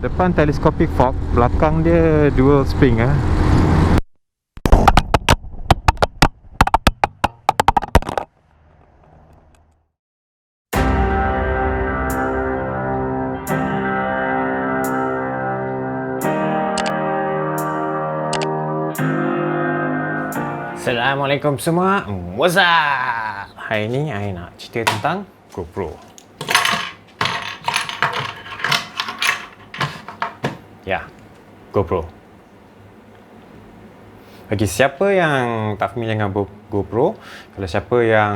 Depan telescopic fork, belakang dia dual spring ah. Assalamualaikum semua. What's up? Hari ni saya nak cerita tentang GoPro. Ya, GoPro. Bagi siapa yang tak familiar dengan GoPro, kalau siapa yang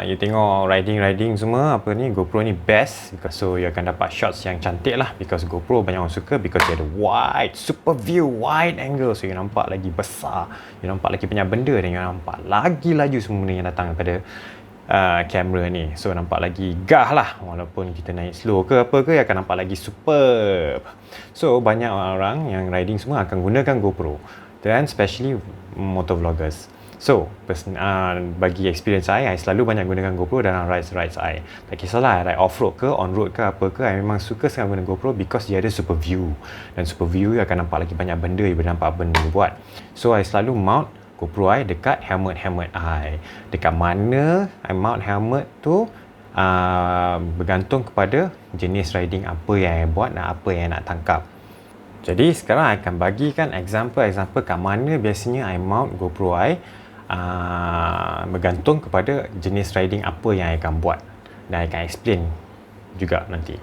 you tengok riding semua, GoPro ni best because so you akan dapat shots yang cantik lah, because GoPro banyak orang suka because dia ada wide, super view, wide angle, so you nampak lagi besar, you nampak lagi banyak benda, dan you nampak lagi laju semua benda yang datang daripada kamera ni, so nampak lagi gah lah, walaupun kita naik slow ke apa ke, akan nampak lagi superb. So banyak orang yang riding semua akan gunakan GoPro, dan especially motovloggers. So, bagi experience saya selalu banyak gunakan GoPro dalam rides saya. Tak kisahlah ride off-road ke, on-road ke, apa ke, saya memang suka sangat guna GoPro because dia ada super view. Dan super view akan nampak lagi banyak benda, you boleh nampak benda buat. So, saya selalu mount GoPro saya dekat helmet saya. Dekat mana saya mount helmet tu bergantung kepada jenis riding apa yang saya buat dan apa yang nak tangkap. Jadi, sekarang saya akan bagikan example kat mana biasanya saya mount GoPro saya. Bergantung kepada jenis riding apa yang saya akan buat, dan saya akan explain juga nanti.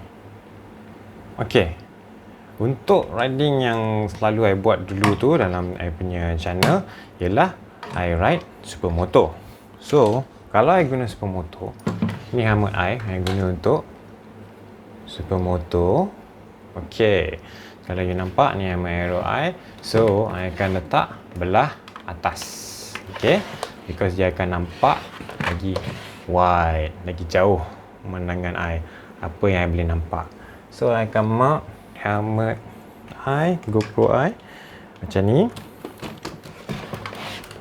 Ok, untuk riding yang selalu saya buat dulu tu dalam saya punya channel ialah I ride supermoto. So kalau saya guna supermoto, ni helmet saya guna untuk supermoto. Ok, kalau you nampak ni helmet aero saya, so saya akan letak belah atas. Okay, because dia akan nampak lagi wide, lagi jauh pemandangan I, apa yang I boleh nampak. So I akan mount helmet I, GoPro I macam ni.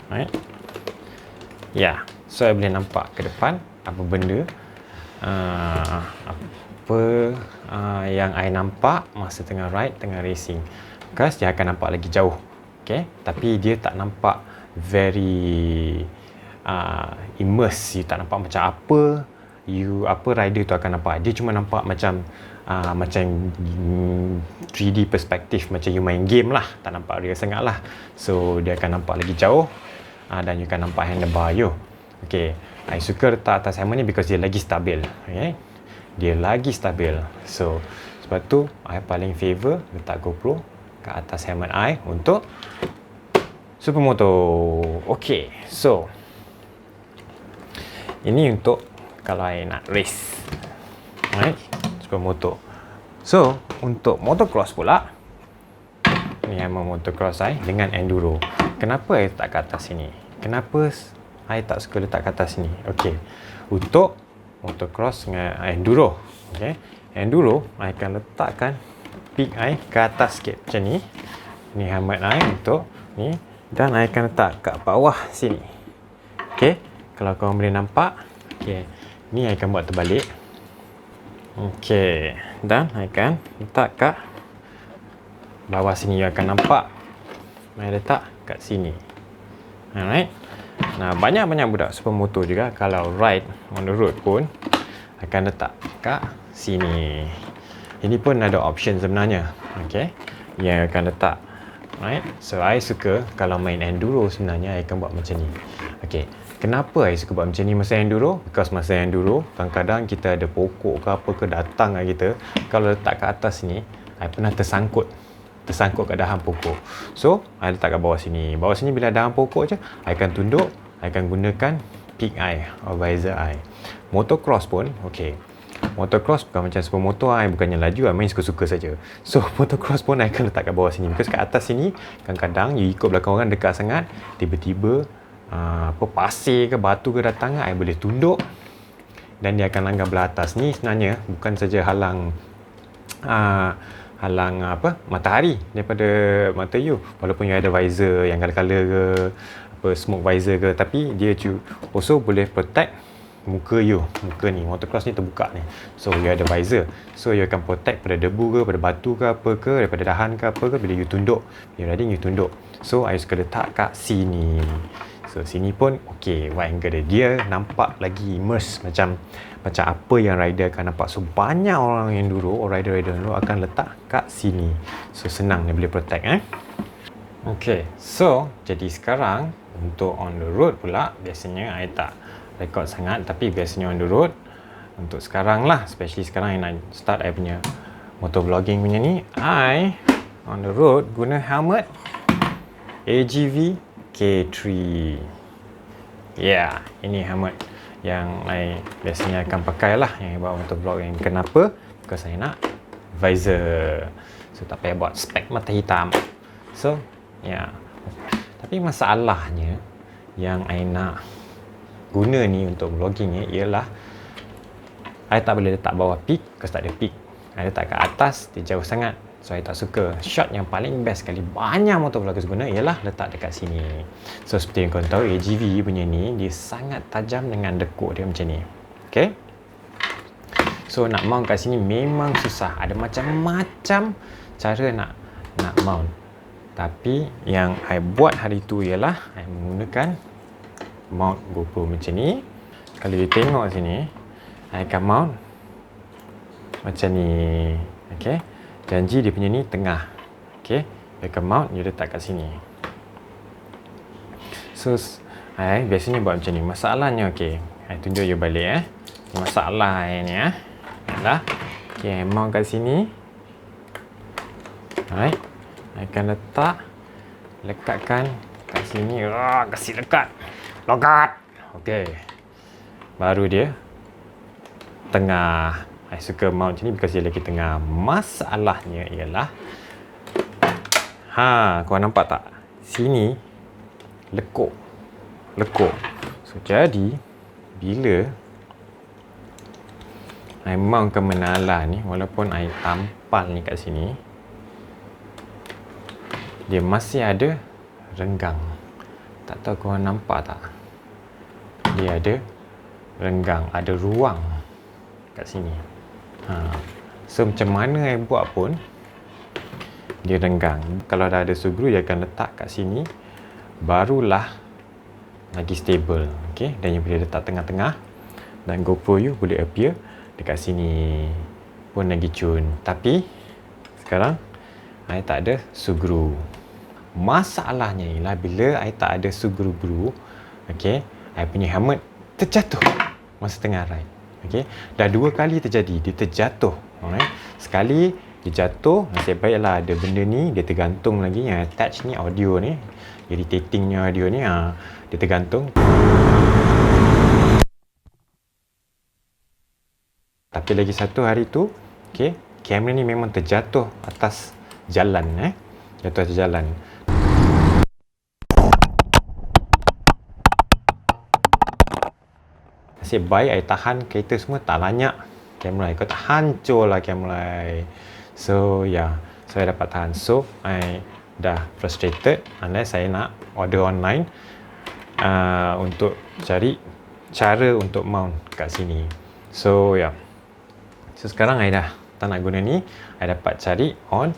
Right. Ya, so I boleh nampak ke depan apa benda yang I nampak masa tengah ride, tengah racing. Because dia akan nampak lagi jauh. Okay, tapi dia tak nampak very immerse. You tak nampak macam apa rider tu akan nampak. Dia cuma nampak macam 3D perspektif, macam you main game lah, tak nampak real sangat lah. So dia akan nampak lagi jauh, dan you akan nampak handlebar you. Okay, I suka letak atas helmet ni because dia lagi stabil. Okay, dia lagi stabil. So sebab tu I paling favor letak GoPro kat atas helmet I untuk supermoto. Ok, so ini untuk kalau I nak race, right, supermoto. So untuk motocross pula, ni helmet motocross saya dengan enduro. Kenapa I letak kat atas sini? Kenapa I tak suka letak kat atas sini? Ok, untuk motocross dengan enduro, ok, enduro I akan letakkan peak I ke atas sikit macam ni. Ni helmet I untuk ni, dan I akan letak kat bawah sini. Ok, kalau korang boleh nampak. Ok, ni I akan buat terbalik. Ok, dan I akan letak kat bawah sini. You akan nampak I letak kat sini. Alright. Nah, banyak-banyak budak supermoto juga kalau ride on the road pun akan letak kat sini. Ini pun ada option sebenarnya. Ok, yang akan letak. Right. So I suka kalau main enduro sebenarnya I akan buat macam ni. Okay, kenapa I suka buat macam ni masa enduro? Because masa enduro kadang-kadang kita ada pokok ke apa ke datang kat kita. Kalau letak kat atas ni, I pernah tersangkut kat dahan pokok. So I letak kat bawah sini. Bawah sini bila dahan pokok je, I akan tunduk, I akan gunakan peak I or visor I. Motocross pun okay. Motocross bukan macam supermoto, bukannya laju, main suka-suka saja. So motocross pun I akan letak kat bawah sini, because kat atas sini kadang-kadang you ikut belakang orang dekat sangat, tiba-tiba pasir ke batu ke datang, I boleh tunduk dan dia akan langgar belah atas. Ni sebenarnya bukan saja halang matahari daripada mata you, walaupun you ada visor yang color-color ke, smoke visor ke, tapi dia also boleh protect muka ni, motocross ni terbuka ni. So you ada visor, so you akan protect pada debu ke, pada batu ke, apa ke, daripada dahan ke, apa ke. Bila you tunduk, you riding, you tunduk. So I suka letak kat sini. So sini pun okey, wide angle dia nampak lagi immerse, macam apa yang rider akan nampak. So banyak orang yang dulu, rider dulu akan letak kat sini. So senang dia boleh protect Okay, so jadi sekarang untuk on the road pula, biasanya I tak record sangat, tapi biasanya on the road untuk sekarang lah, especially sekarang yang nak start I punya motovlogging punya ni, I on the road guna helmet AGV K3. Yeah, ini helmet yang I biasanya akan pakai lah, yang buat motovlogging. Kenapa? Because saya nak visor, so tak payah buat spek mata hitam. So ya, tapi masalahnya yang I nak guna ni untuk vlogging ni ialah I tak boleh letak bawah peak, because tak ada peak. I letak kat atas, dia jauh sangat, so I tak suka. Shot yang paling best sekali banyak motovloggers guna ialah letak dekat sini. So seperti yang korang tahu, AGV punya ni dia sangat tajam dengan dekuk dia macam ni. Okay, so nak mount kat sini memang susah. Ada macam-macam cara nak mount. Tapi yang I buat hari tu ialah I menggunakan mount GoPro macam ni. Kalau you tengok sini, I akan mount macam ni. Okay, janji dia punya ni tengah. Okay, you akan mount, you letak kat sini. So I biasanya buat macam ni. Masalahnya, okay, I tunjuk you balik masalah ni adalah, okay, I mount kat sini. Alright, I akan lekatkan kat sini. Kasih lekat. Okey. Baru dia tengah. I suka mount macam ni because dia lagi tengah. Masalahnya ialah, kau nampak tak? Sini lekuk. So jadi bila I mount ke menala ni, walaupun I tampal ni kat sini, dia masih ada renggang. Tak tahu korang nampak tak? Dia ada renggang, ada ruang kat sini. So macam mana I buat pun dia renggang. Kalau dah ada screw, dia akan letak kat sini, barulah lagi stable. Okay, dan you boleh letak tengah-tengah, dan GoPro you boleh appear dekat sini pun lagi cun. Tapi sekarang I tak ada screw. Masalahnya ialah bila I tak ada screw, okay, I punya helmet terjatuh masa tengah ride. Okay, dah 2 kali terjadi, dia terjatuh. Alright, sekali dia jatuh, nasib baiklah ada benda ni, dia tergantung lagi yang attach ni, audio ni, irritatingnya audio ni, dia tergantung. Tapi lagi satu hari tu, okay, kamera ni memang terjatuh atas jalan, jatuh atas jalan. Nasib baik I tahan kereta semua, tak banyak kamera I. Kau tak hancur lah kamera I. So so I dapat tahan. So I dah frustrated unless saya nak order online untuk cari cara untuk mount kat sini. So so sekarang I dah tak nak guna ni, I dapat cari on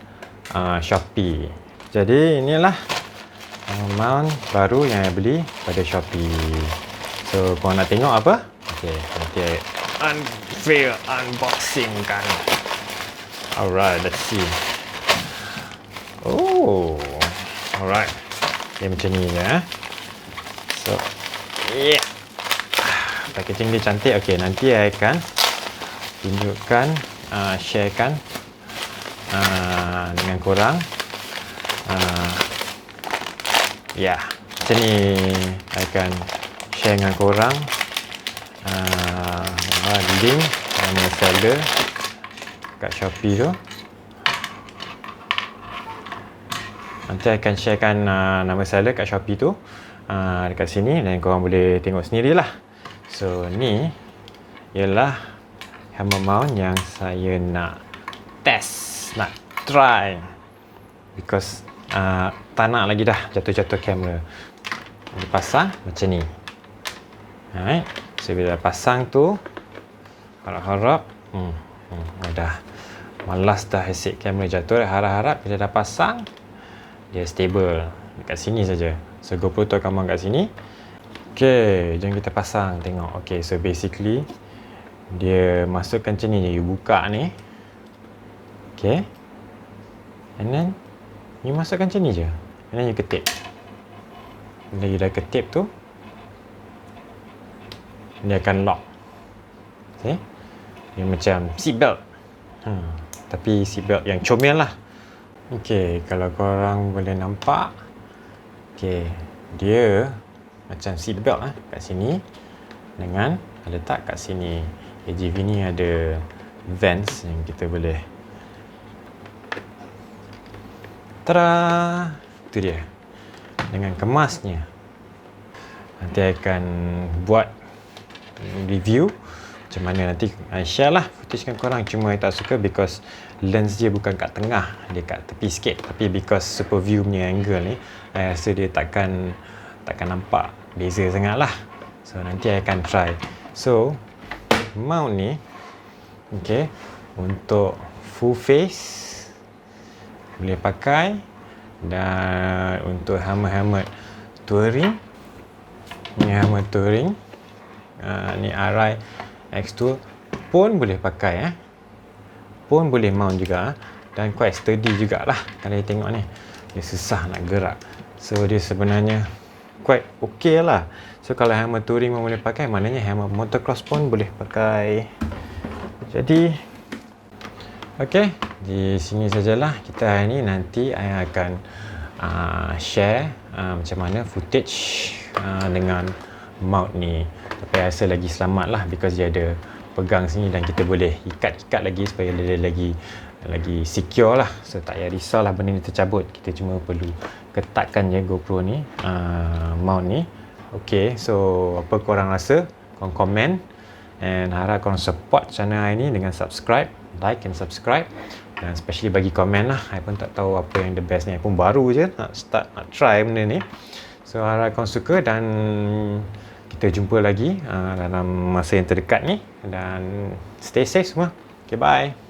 Shopee. Jadi inilah mount baru yang I beli pada Shopee. So korang nak tengok apa? Okay, nanti I unboxing kan. Alright, let's see. Oh, alright. Dia macam ni je. So, yeah. Packaging dia cantik. Okay, nanti I akan tunjukkan, sharekan dengan korang. Macam ni I akan share dengan korang link nama seller kat Shopee tu. Nanti I akan sharekan nama seller kat Shopee tu dekat sini, dan korang boleh tengok sendirilah. So ni ialah hammer mount yang saya nak test, nak try, because tak nak lagi dah jatuh-jatuh kamera. Dipasang macam ni. Alright. So bila pasang tu, harap-harap dah malas dah asyik kamera jatuh. Harap-harap bila dah pasang, dia stable dekat sini saja. So GoPro tu akan mount kat sini. Okay, jom kita pasang tengok. Okay, so basically dia masukkan macam ni je. You buka ni, okay, and then you masukkan macam ni je, and then you ketip. Bila you dah ketip tu, dia akan lock. Okay, dia macam seatbelt, tapi seatbelt yang comel lah. Okay, kalau korang boleh nampak, okay, dia macam seatbelt kat sini dengan letak kat sini. AGV ni ada vents yang kita boleh, tada, itu dia dengan kemasnya. Nanti akan buat review macam mana, nanti share lah footage dengan korang. Cuma I tak suka because lens dia bukan kat tengah, dia kat tepi sikit. Tapi because super view punya angle ni, I rasa dia takkan nampak beza sangat lah. So nanti I akan try. So mount ni, okay, untuk full face boleh pakai, dan untuk helmet touring, ni helmet touring, ni RI X2 pun boleh pakai, pun boleh mount juga, dan quite sturdy jugalah. Kalau you tengok ni, dia susah nak gerak. So dia sebenarnya quite okay lah. So kalau helmet touring pun boleh pakai, maknanya helmet motocross pun boleh pakai. Jadi okay, di sini sajalah kita hari ni. Nanti I akan share macam mana footage dengan mount ni. Tapi I rasa lagi selamat lah because dia ada pegang sini dan kita boleh ikat lagi supaya dia lagi secure lah. So tak payah risau lah benda ni tercabut. Kita cuma perlu ketatkan je GoPro ni, mount ni. Okay, so apa korang rasa? Korang komen, and harap korang support channel I ni dengan subscribe, like and subscribe, dan especially bagi komen lah. I pun tak tahu apa yang the best ni. I pun baru je nak try benda ni. So harap korang suka, dan kita jumpa lagi dalam masa yang terdekat ni, dan stay safe semua. Okay, bye.